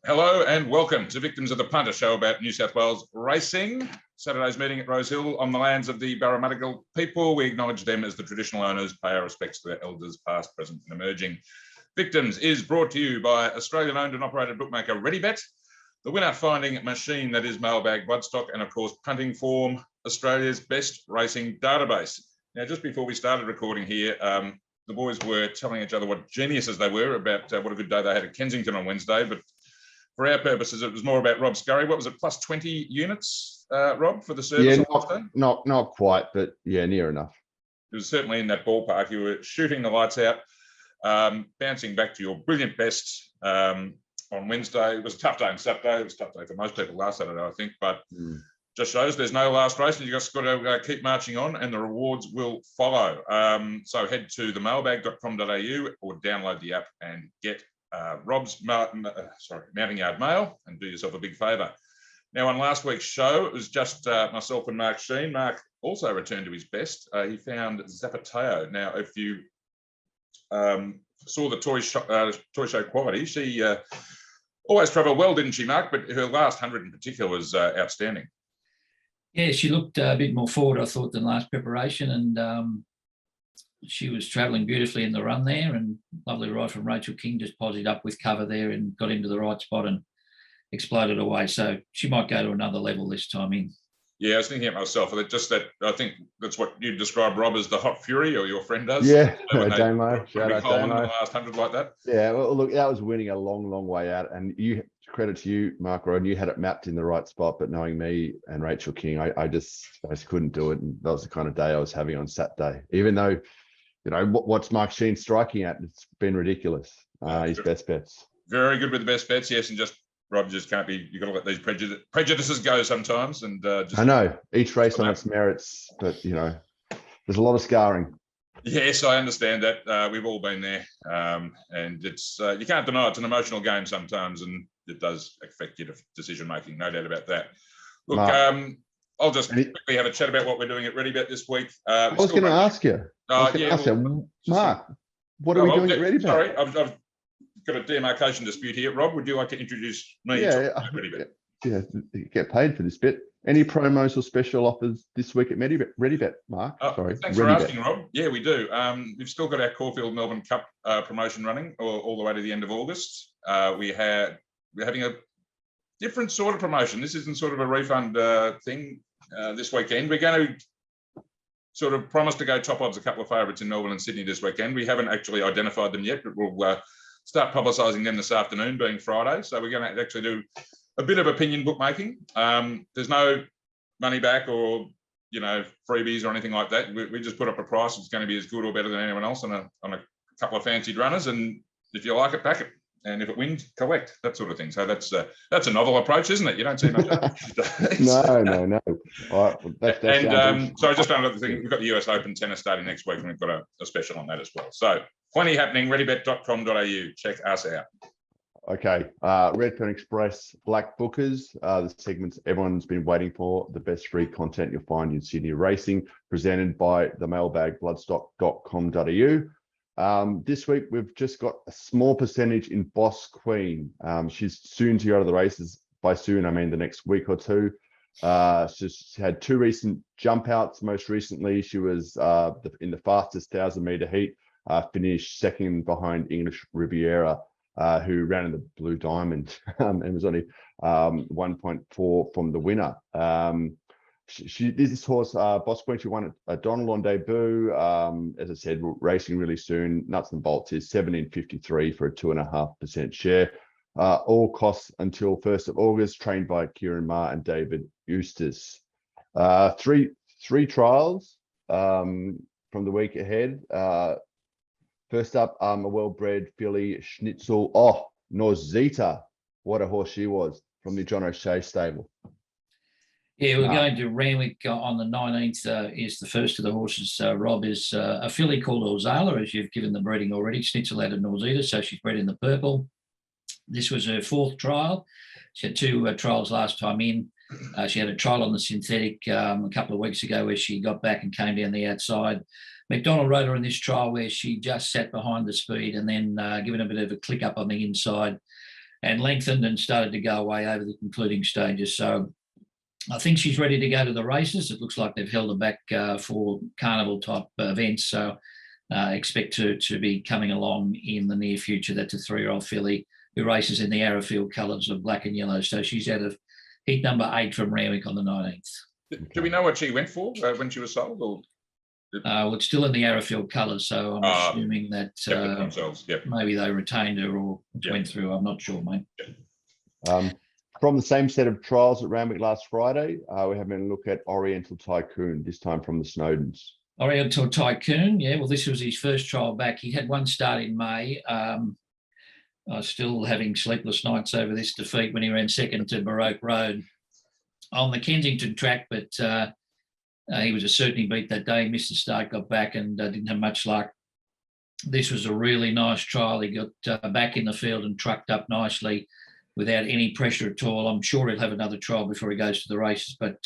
Hello and welcome to Victims of the Punt, a show about New South Wales racing. Saturday's meeting at Rosehill on the lands of the Barramadigal people. We acknowledge them as the traditional owners, pay our respects to their elders, past, present and emerging. Victims is brought to you by Australian-owned and operated bookmaker ReadyBet, the winner-finding machine that is Mailbag Bloodstock, and of course Punting Form, Australia's best racing database. Now, just before we started recording here, the boys were telling each other what geniuses they were about what a good day they had at Kensington on Wednesday, but for our purposes, it was more about Rob Scurry. What was it, plus 20 units, Rob, for the service? Yeah, not quite, but yeah, near enough. It was certainly in that ballpark. You were shooting the lights out, bouncing back to your brilliant best on Wednesday. It was a tough day on Saturday. It was a tough day for most people last Saturday, I think, but just shows there's no last race and you just got to keep marching on and the rewards will follow. So head to themailbag.com.au or download the app and get Rob's Mounting Yard Mail and do yourself a big favour. Now, on last week's show, it was just myself and Mark Shean. Mark also returned to his best. He found Zapateo. Now, if you saw the toy show quality, she always travelled well, didn't she, Mark? But her last 100 in particular was outstanding. Yeah, she looked a bit more forward, I thought, than last preparation, and she was travelling beautifully in the run there, and lovely ride from Rachel King, just posied up with cover there and got into the right spot and exploded away. So she might go to another level this time in. Yeah, I was thinking it myself. Just that, I think that's what you describe, Rob, as the hot fury, or your friend does. Yeah, Damo. Shout out Damo. In the last 100 like that. Yeah, well, look, that was winning a long way out, and you credit to you, Mark Rhoden, you had it mapped in the right spot. But knowing me and Rachel King, I just couldn't do it, and that was the kind of day I was having on Saturday. Even though, you know, what's Mark Shean striking at? It's been ridiculous. His best bets. Very good with the best bets, yes, and just Rob just can't be. You've got to let these prejudices go sometimes. And I know each race on its merits, but you know, there's a lot of scarring. Yes, I understand that. We've all been there, and it's you can't deny it's an emotional game sometimes, and it does affect your decision making. No doubt about that. Look, Mark, I'll just quickly have a chat about what we're doing at ReadyBet this week. I was going to ask you. Mark, what are we doing at ReadyBet? Sorry, I've got a demarcation dispute here. Rob, would you like to introduce me to ReadyBet? Yeah, you get paid for this bit. Any promos or special offers this week at ReadyBet, Mark? Sorry. Thanks for asking, Rob. Yeah, we do. We've still got our Caulfield Melbourne Cup promotion running all the way to the end of August. We're having a different sort of promotion. This isn't sort of a refund thing this weekend. We're going to sort of promise to go top odds a couple of favourites in Melbourne and Sydney this weekend. We haven't actually identified them yet, but we'll start publicising them this afternoon, being Friday. So we're going to actually do a bit of opinion bookmaking. There's no money back or, you know, freebies or anything like that. We just put up a price. It's going to be as good or better than anyone else on a couple of fancied runners. And if you like it, back it. And if it wins, collect, that sort of thing. So that's a novel approach, isn't it? You don't see much of it. No. All right, so just another thing, we've got the US Open tennis starting next week, and we've got a special on that as well. So plenty happening. ReadyBet.com.au. Check us out. Okay, RedfernExpress BLACKBOOKERS, the segments everyone's been waiting for, the best free content you'll find in Sydney racing, presented by the Mailbag Bloodstock.com.au. This week, we've just got a small percentage in Boss Queen. She's soon to go to the races. By soon, I mean the next week or two. She's had two recent jump outs. Most recently, she was in the fastest 1,000-metre heat, finished second behind English Riviera, who ran in the Blue Diamond and was only 1.4 from the winner. This horse, Boss Queen, she won at Donald on debut. As I said, racing really soon. Nuts and bolts is 17.53 for a 2.5% share. All costs until 1st of August. Trained by Kieran Ma and David Eustace. Three trials from the week ahead. First up, a well-bred filly Schnitzel. Oh, Norzita. What a horse she was from the John O'Shea stable. Yeah, we're going to Randwick on the 19th is the first of the horses, Rob, is a filly called Orzala, as you've given the breeding already. Schnitzel out of Norzita, so she's bred in the purple. This was her fourth trial. She had two trials last time in. She had a trial on the synthetic a couple of weeks ago where she got back and came down the outside. McDonald rode her in this trial where she just sat behind the speed and then given a bit of a click up on the inside. and lengthened and started to go away over the concluding stages. So I think she's ready to go to the races. It looks like they've held her back for carnival type events. So expect to be coming along in the near future. That's a 3-year-old filly who races in the Arrowfield colours of black and yellow. So she's out of heat number 8 from Randwick on the 19th. Do we know what she went for when she was sold? Or well, it's still in the Arrowfield colours, so I'm assuming that maybe they retained her or went through. I'm not sure, mate. From the same set of trials at Randwick last Friday, we're having a look at Oriental Tycoon, this time from the Snowdens. Oriental Tycoon, yeah. Well, this was his first trial back. He had one start in May. I was still having sleepless nights over this defeat when he ran second to Baroque Road on the Kensington track, but he was a certainly beat that day. Missed the start, got back, and didn't have much luck. This was a really nice trial. He got back in the field and trucked up nicely without any pressure at all. I'm sure he'll have another trial before he goes to the races, but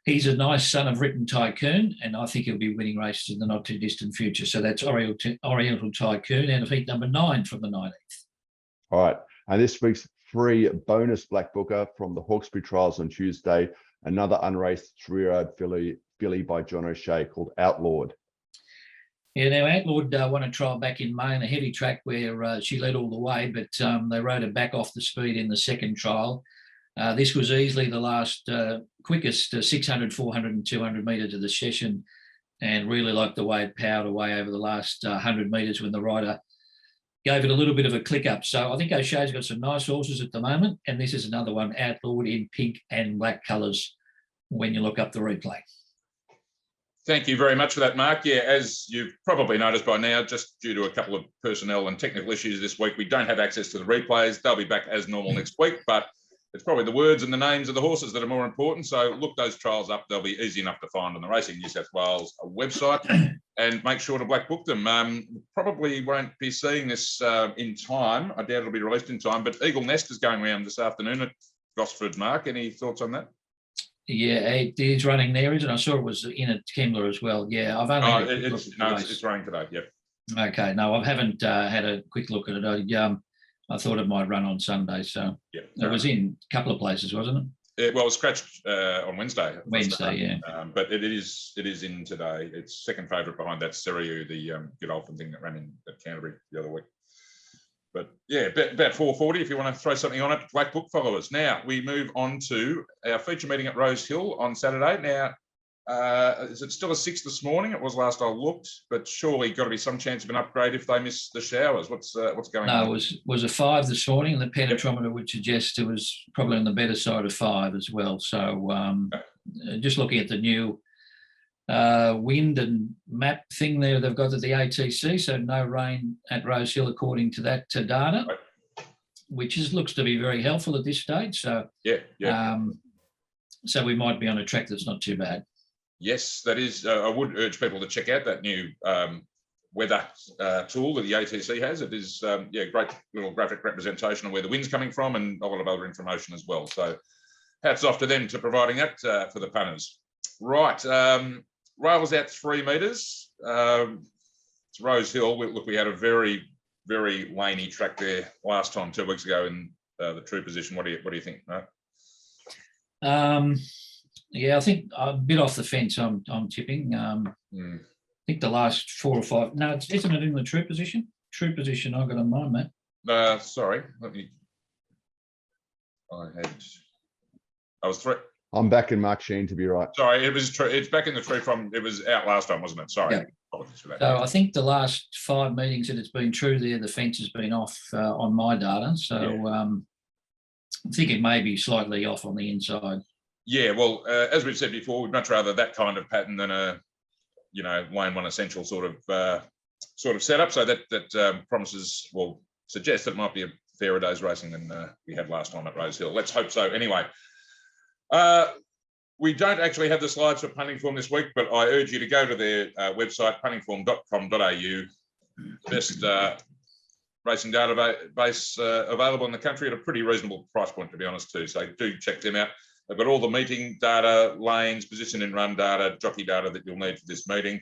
he's a nice son of Written Tycoon, and I think he'll be winning races in the not too distant future. So that's Oriental Tycoon out of heat number 9 from the 19th. All right, and this week's free bonus Black Booker from the Hawkesbury trials on Tuesday, another unraced 3-year-old filly by John O'Shea called Outlawed. Yeah, now Outlawed won a trial back in May in a heavy track where she led all the way, but they rode her back off the speed in the second trial. This was easily the last quickest 600, 400 and 200 metre to the session, and really liked the way it powered away over the last 100 metres when the rider gave it a little bit of a click up. So I think O'Shea's got some nice horses at the moment, and this is another one, Outlawed, in pink and black colours when you look up the replay. Thank you very much for that, Mark. Yeah, as you've probably noticed by now, just due to a couple of personnel and technical issues this week, we don't have access to the replays. They'll be back as normal next week, but it's probably the words and the names of the horses that are more important. So look those trials up. They'll be easy enough to find on the Racing New South Wales website, and make sure to black book them. Probably won't be seeing this in time. I doubt it'll be released in time, but Eagle Nest is going around this afternoon at Gosford. Mark, any thoughts on that? Yeah, it is running there, isn't it? I saw it was in at Kembla as well. Yeah, I've only it's running today. Yep. Okay, no, I haven't had a quick look at it. I thought it might run on Sunday, so it was in a couple of places, wasn't it? Well, it was scratched on Wednesday. Wednesday, yeah. But it is in today. It's second favourite behind that Seriou, the Godolphin thing that ran in at Canterbury the other week. But yeah, about 4:40 if you want to throw something on it. Black Book followers. Now we move on to our feature meeting at Rosehill on Saturday. Now, is it still a 6 this morning? It was last I looked, but surely got to be some chance of an upgrade if they miss the showers. What's going on? No, it was a 5 this morning, and the penetrometer would suggest it was probably on the better side of 5 as well. So just looking at the new wind and map thing there they've got at the ATC, so no rain at Rosehill according to that data, which looks to be very helpful at this stage. So so we might be on a track that's not too bad. Yes, that is. I would urge people to check out that new weather tool that the ATC has. It is great little graphic representation of where the wind's coming from and a lot of other information as well. So hats off to them to providing that for the punters. Right. Rails out 3 metres. It's Rosehill. We had a very, very laney track there last time 2 weeks ago in the true position. What do you think, Mark? Yeah, I think a bit off the fence. I'm tipping. I think the last 4 or 5. No, isn't it in the true position? True position. I got on mine, mate. Sorry. I was 3. I'm back in Mark Shean to be right. Sorry, it was true. It's back in the tree from. It was out last time, wasn't it? Sorry. Yeah. Apologies for that. So I think the last 5 meetings that it's been true there, the fence has been off on my data. So I think it may be slightly off on the inside. Yeah, well, as we've said before, we'd much rather that kind of pattern than a, lane one essential sort of setup. So that promises, well, suggests that it might be a fairer day's racing than we had last time at Rosehill. Let's hope so. Anyway. We don't actually have the slides for punting form this week, but I urge you to go to their website, puntingform.com.au. Best racing database available in the country at a pretty reasonable price point, to be honest, too. So do check them out. They've got all the meeting data, lanes, position and run data, jockey data that you'll need for this meeting.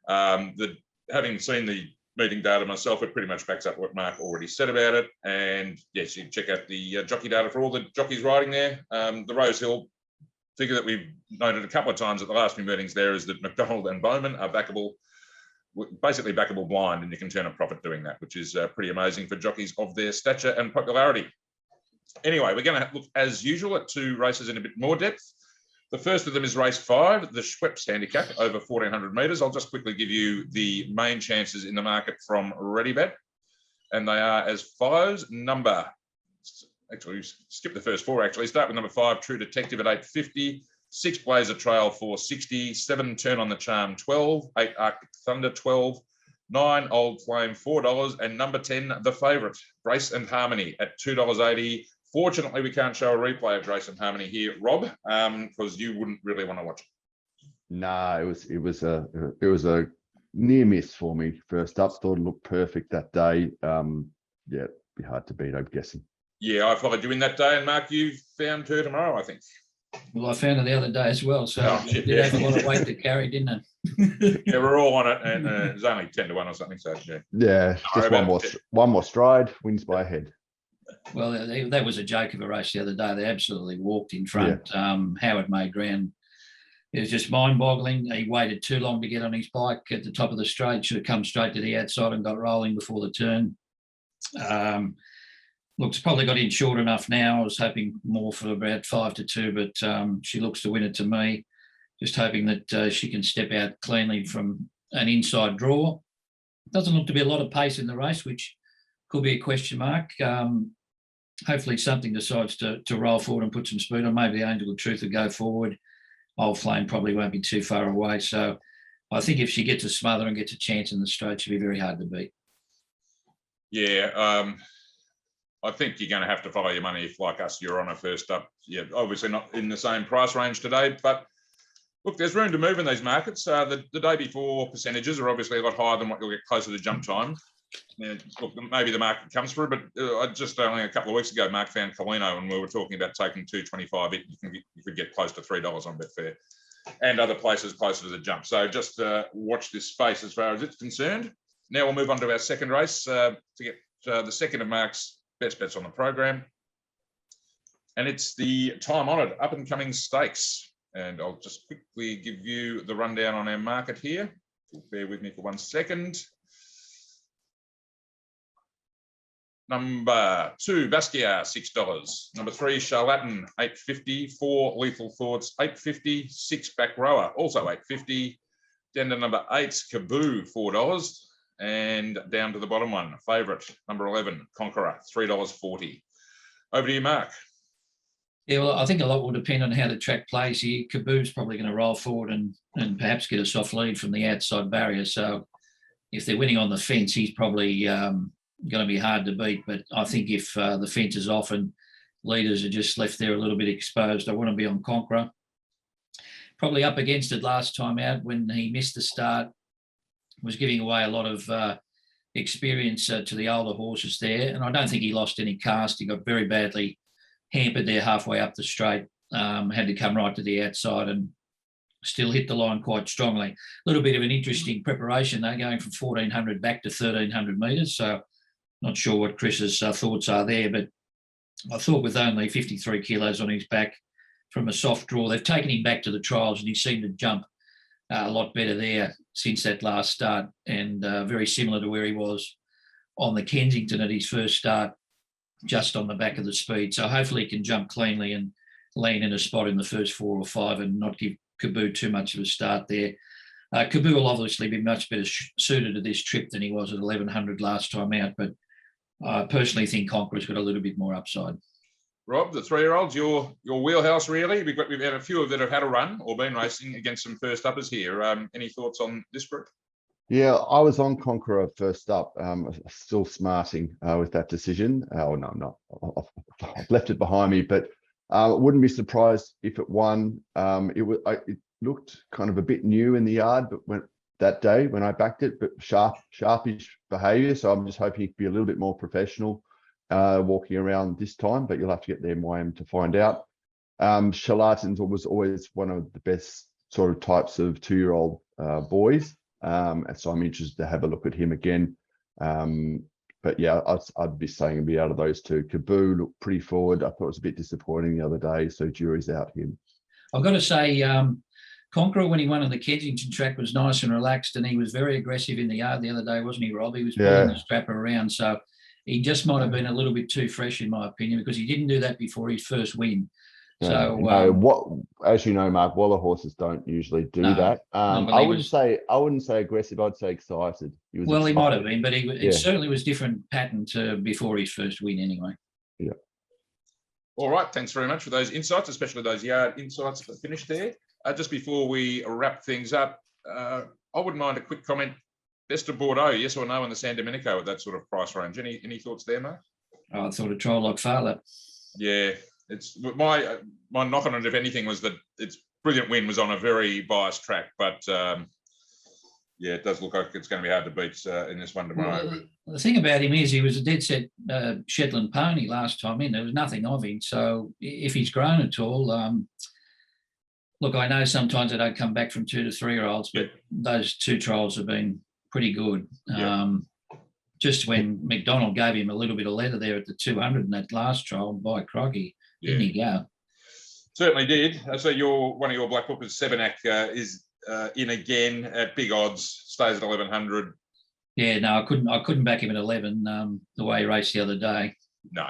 Having seen the meeting data myself. It pretty much backs up what Mark already said about it. And yes, you can check out the jockey data for all the jockeys riding there. The Rosehill figure that we've noted a couple of times at the last few meetings there is that McDonald and Bowman are backable, basically backable blind, and you can turn a profit doing that, which is pretty amazing for jockeys of their stature and popularity. Anyway, we're going to look, as usual, at 2 races in a bit more depth. The first of them is race 5, the Schweppes handicap over 1,400 metres. I'll just quickly give you the main chances in the market from ReadyBet, and they are as follows. Actually, skip the first 4, actually. Start with number 5, True Detective at 850, 6 Blazer Trail 460, 7 Turn on the Charm 12, 8 Arctic Thunder 12, 9 Old Flame $4, and number 10, the favourite, Grace and Harmony at $2.80. Fortunately, we can't show a replay of Grace and Harmony here, Rob, because you wouldn't really want to watch it. No, it was a near miss for me. First up, thought it looked perfect that day. Yeah, it'd be hard to beat, I'm guessing. Yeah, I followed you in that day, and Mark, you found her tomorrow, I think. Well, I found it the other day as well, so shit, it did have a lot of weight to carry, didn't it? Yeah, we're all on it, and it was only 10 to 1 or something. So yeah, Just one more stride, wins by a head. Well, that was a joke of a race the other day. They absolutely walked in front. Yeah. Howard made ground. It was just mind-boggling. He waited too long to get on his bike at the top of the straight. Should have come straight to the outside and got rolling before the turn. Looks probably got in short enough now. I was hoping more for about 5-2, but she looks to win it to me. Just hoping that she can step out cleanly from an inside draw. Doesn't look to be a lot of pace in the race, which could be a question mark. Hopefully something decides to roll forward and put some speed on. Maybe the Angel of Truth will go forward. Old Flame probably won't be too far away. So I think if she gets a smother and gets a chance in the straight, she'll be very hard to beat. Yeah, I think you're going to have to follow your money if, like us, you're on a first up. Yeah, obviously not in the same price range today, but look, there's room to move in these markets. The day before percentages are obviously a lot higher than what you'll get closer to jump time. Now, look, maybe the market comes through, but just only a couple of weeks ago, Mark found Colino, and we were talking about taking 225. You could get close to $3 on Betfair, and other places closer to the jump. So just watch this space as far as it's concerned. Now we'll move on to our second race to get the second of Mark's best bets on the program, and it's the time-honoured up-and-coming stakes. And I'll just quickly give you the rundown on our market here. Bear with me for 1 second. Number 2, Basquiat, $6. Number 3, Charlatan, $8.50. 4, Lethal Thoughts, $8.50. 6, Back Rower, also $8.50. Down to number 8, Kaboo, $4. And down to the bottom one, favourite, number 11, Conqueror, $3.40. Over to you, Mark. Yeah, well, I think a lot will depend on how the track plays here. Kaboo's probably going to roll forward and perhaps get a soft lead from the outside barrier. So if they're winning on the fence, he's probably going to be hard to beat. But I think if the fence is off and leaders are just left there a little bit exposed, I want to be on Conqueror. Probably up against it last time out when he missed the start, was giving away a lot of experience to the older horses there. And I don't think he lost any cast. He got very badly hampered there halfway up the straight, had to come right to the outside and still hit the line quite strongly. A little bit of an interesting preparation. They're going from 1,400 back to 1,300 metres. So not sure what Chris's thoughts are there, but I thought with only 53 kilos on his back from a soft draw, they've taken him back to the trials and he seemed to jump a lot better there since that last start, and very similar to where he was on the Kensington at his first start, just on the back of the speed. So hopefully he can jump cleanly and land in a spot in the first 4 or 5 and not give Kaboo too much of a start there. Kaboo will obviously be much better suited to this trip than he was at 1,100 last time out, but I personally think Conqueror's got a little bit more upside. Rob, the 3-year-olds, your wheelhouse really. We've had a few that have had a run or been racing against some first uppers here. Any thoughts on this group? Yeah, I was on Conqueror first up. Still smarting with that decision. Oh no, I'm not. I've left it behind me, but wouldn't be surprised if it won. It looked kind of a bit new in the yard, but that day when I backed it, but sharpish behaviour. So I'm just hoping he could be a little bit more professional walking around this time, but you'll have to get the MYM to find out. Charlatans was always one of the best sort of types of 2-year-old boys. And so I'm interested to have a look at him again. But yeah, I'd be saying it'd be out of those two. Kaboo looked pretty forward. I thought it was a bit disappointing the other day, so jury's out him. I've got to say, Conqueror, when he won on the Kensington track, was nice and relaxed, and he was very aggressive in the yard the other day, wasn't he, Rob? He was pulling the strap around, so he just might have been a little bit too fresh, in my opinion, because he didn't do that before his first win. So what, as you know, Mark, Waller horses don't usually do that. I wouldn't say aggressive. I'd say excited. He might have been, but it certainly was different pattern to before his first win, anyway. Yeah. All right. Thanks very much for those insights, especially those yard insights that finished there. Just before we wrap things up, I wouldn't mind a quick comment. Best of Bordeaux, yes or no, in the San Domenico at that sort of price range. Any thoughts there, Mark? Oh, I thought a trial like Farlap. Yeah, it's my knock on it, if anything, was that its brilliant win was on a very biased track, but yeah, it does look like it's going to be hard to beat in this one tomorrow. Well, the thing about him is he was a dead set Shetland pony last time in. There was nothing of him. So if he's grown at all, look, I know sometimes they don't come back from 2 to 3 year olds, but those 2 trials have been pretty good. Just when McDonald gave him a little bit of leather there at the 200 in that last trial, by crikey, didn't he go? Certainly did. So one of your black bookers, Sebenak, is in again at big odds, stays at 1100. Yeah, no, I couldn't back him at 11 the way he raced the other day. No,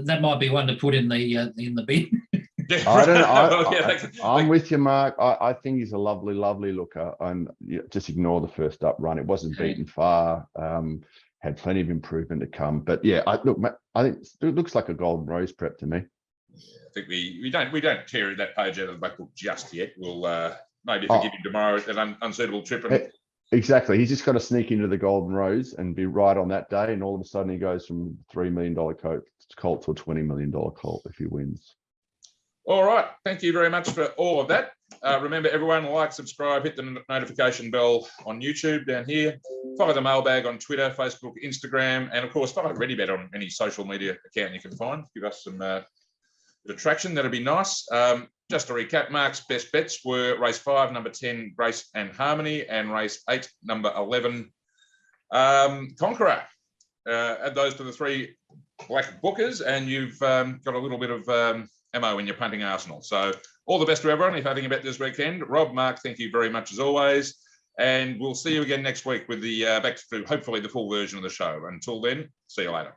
that might be one to put in the bin. I'm with you, Mark. I think he's a lovely, lovely looker, and just ignore the first up run. It wasn't beaten far. Had plenty of improvement to come, but yeah, I think it looks like a Golden Rose prep to me. I think we don't tear that page out of the black book just yet. We'll maybe forgive him tomorrow at an unsuitable trip. Exactly. He's just got to sneak into the Golden Rose and be right on that day, and all of a sudden he goes from $3 million colt to a $20 million colt if he wins. All right. Thank you very much for all of that. Remember, everyone, like, subscribe, hit the notification bell on YouTube down here. Follow the Mailbag on Twitter, Facebook, Instagram, and of course, follow ReadyBet on any social media account you can find. Give us some traction. That'd be nice. Just to recap, Mark's best bets were race 5, number 10, Grace and Harmony, and race 8, number 11, Conqueror. Add those to the 3 black bookers, and you've got a little bit of ammo in your punting arsenal. So all the best to everyone if having a bet this weekend. Rob, Mark, thank you very much as always. And we'll see you again next week with the back to hopefully the full version of the show. Until then, see you later.